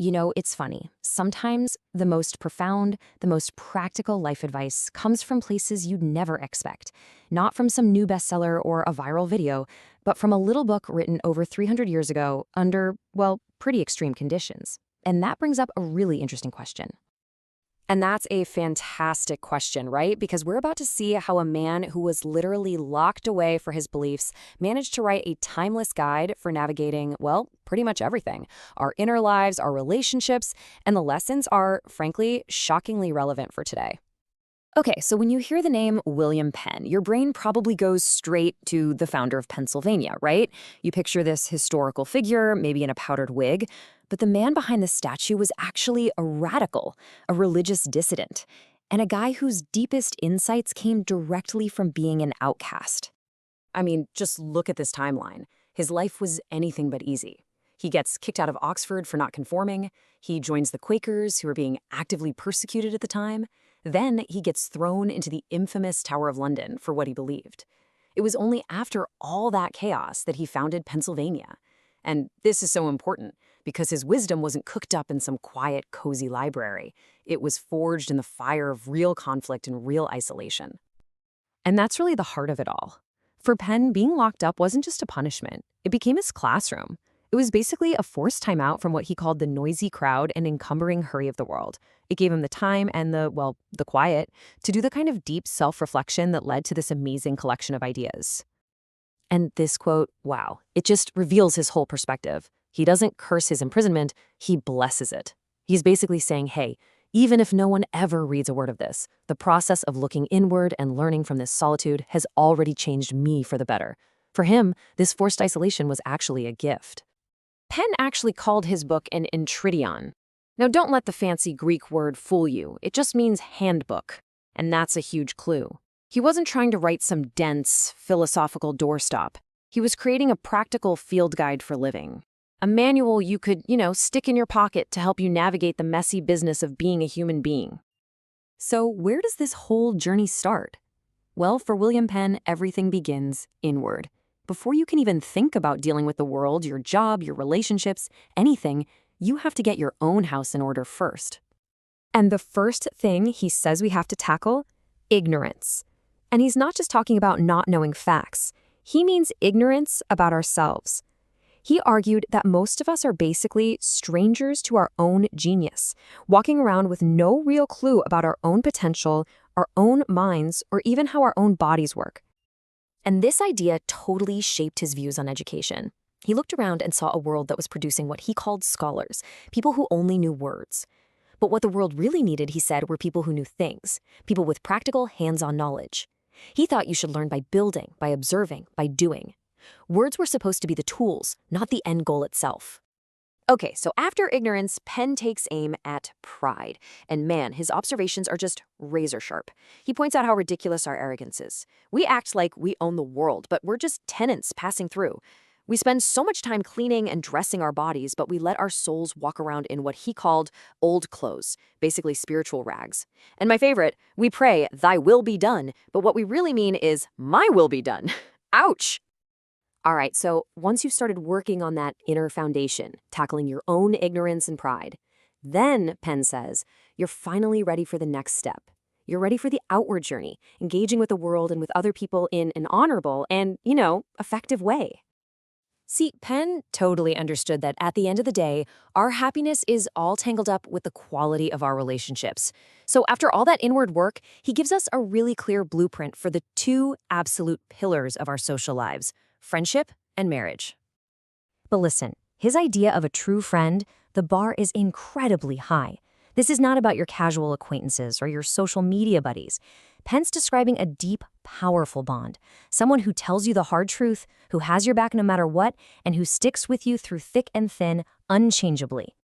You know, it's funny. Sometimes the most profound, the most practical life advice comes from places you'd never expect. Not from some new bestseller or a viral video, but from a little book written over 300 years ago under, well, pretty extreme conditions. And that brings up a really interesting question. And that's a fantastic question, right? Because we're about to see how a man who was literally locked away for his beliefs managed to write a timeless guide for navigating, well, pretty much everything. Our inner lives, our relationships, and the lessons are, frankly, shockingly relevant for today. Okay, so when you hear the name William Penn, your brain probably goes straight to the founder of Pennsylvania, right? You picture this historical figure, maybe in a powdered wig, but the man behind the statue was actually a radical, a religious dissident, and a guy whose deepest insights came directly from being an outcast. I mean, just look at this timeline. His life was anything but easy. He gets kicked out of Oxford for not conforming. He joins the Quakers, who were being actively persecuted at the time. Then he gets thrown into the infamous Tower of London for what he believed. It was only after all that chaos that he founded Pennsylvania. And this is so important because his wisdom wasn't cooked up in some quiet, cozy library. It was forged in the fire of real conflict and real isolation. And that's really the heart of it all. For Penn, being locked up wasn't just a punishment. It became his classroom. It was basically a forced timeout from what he called the noisy crowd and encumbering hurry of the world. It gave him the time and the quiet to do the kind of deep self-reflection that led to this amazing collection of ideas. And this quote, wow, it just reveals his whole perspective. He doesn't curse his imprisonment, he blesses it. He's basically saying, hey, even if no one ever reads a word of this, the process of looking inward and learning from this solitude has already changed me for the better. For him, this forced isolation was actually a gift. Penn actually called his book an entridion. Now, don't let the fancy Greek word fool you. It just means handbook, and that's a huge clue. He wasn't trying to write some dense, philosophical doorstop. He was creating a practical field guide for living. A manual you could, stick in your pocket to help you navigate the messy business of being a human being. So where does this whole journey start? Well, for William Penn, everything begins inward. Before you can even think about dealing with the world, your job, your relationships, anything, you have to get your own house in order first. And the first thing he says we have to tackle? Ignorance. And he's not just talking about not knowing facts. He means ignorance about ourselves. He argued that most of us are basically strangers to our own genius, walking around with no real clue about our own potential, our own minds, or even how our own bodies work. And this idea totally shaped his views on education. He looked around and saw a world that was producing what he called scholars, people who only knew words. But what the world really needed, he said, were people who knew things, people with practical, hands-on knowledge. He thought you should learn by building, by observing, by doing. Words were supposed to be the tools, not the end goal itself. Okay, so after ignorance, Penn takes aim at pride. And man, his observations are just razor sharp. He points out how ridiculous our arrogance is. We act like we own the world, but we're just tenants passing through. We spend so much time cleaning and dressing our bodies, but we let our souls walk around in what he called old clothes, basically spiritual rags. And my favorite, we pray, thy will be done, but what we really mean is, my will be done. Ouch! All right, so once you've started working on that inner foundation, tackling your own ignorance and pride, then, Penn says, you're finally ready for the next step. You're ready for the outward journey, engaging with the world and with other people in an honorable and, effective way. See, Penn totally understood that at the end of the day, our happiness is all tangled up with the quality of our relationships. So after all that inward work, he gives us a really clear blueprint for the two absolute pillars of our social lives: friendship and marriage. But listen, his idea of a true friend, the bar is incredibly high. This is not about your casual acquaintances or your social media buddies. Penn's describing a deep, powerful bond, someone who tells you the hard truth, who has your back no matter what, and who sticks with you through thick and thin, unchangeably.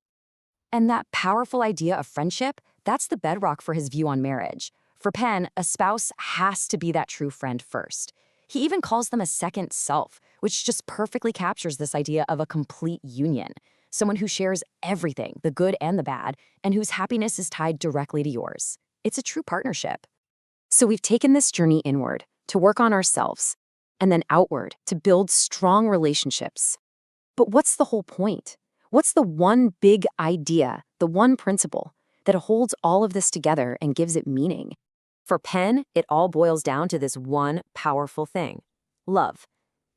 And that powerful idea of friendship, that's the bedrock for his view on marriage. For Penn, a spouse has to be that true friend first. He even calls them a second self, which just perfectly captures this idea of a complete union. Someone who shares everything, the good and the bad, and whose happiness is tied directly to yours. It's a true partnership. So we've taken this journey inward to work on ourselves, and then outward to build strong relationships. But what's the whole point? What's the one big idea, the one principle, that holds all of this together and gives it meaning? For Penn, it all boils down to this one powerful thing: love.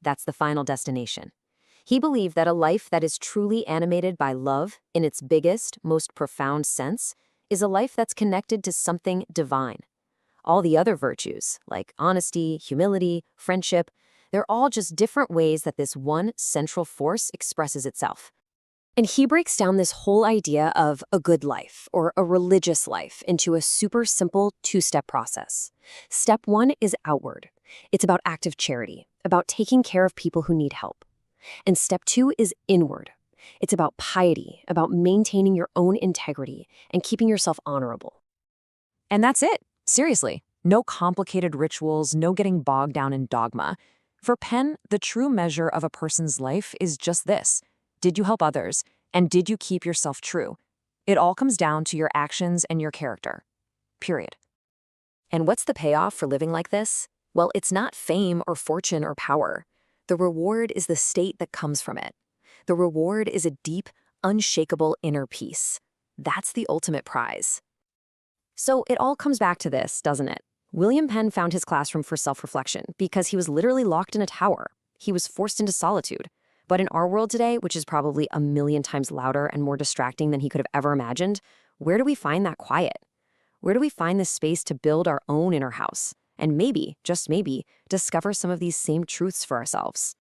That's the final destination. He believed that a life that is truly animated by love, in its biggest, most profound sense, is a life that's connected to something divine. All the other virtues, like honesty, humility, friendship, they're all just different ways that this one central force expresses itself. And he breaks down this whole idea of a good life or a religious life into a super simple two-step process. Step one is outward. It's about active charity, about taking care of people who need help. And step two is inward. It's about piety, about maintaining your own integrity and keeping yourself honorable. And that's it. Seriously. No complicated rituals, no getting bogged down in dogma. For Penn, the true measure of a person's life is just this: did you help others? And did you keep yourself true? It all comes down to your actions and your character. Period. And what's the payoff for living like this? Well, it's not fame or fortune or power. The reward is the state that comes from it. The reward is a deep, unshakable inner peace. That's the ultimate prize. So it all comes back to this, doesn't it? William Penn found his classroom for self-reflection because he was literally locked in a tower. He was forced into solitude. But in our world today, which is probably a million times louder and more distracting than he could have ever imagined, where do we find that quiet? Where do we find the space to build our own inner house? And maybe, just maybe, discover some of these same truths for ourselves?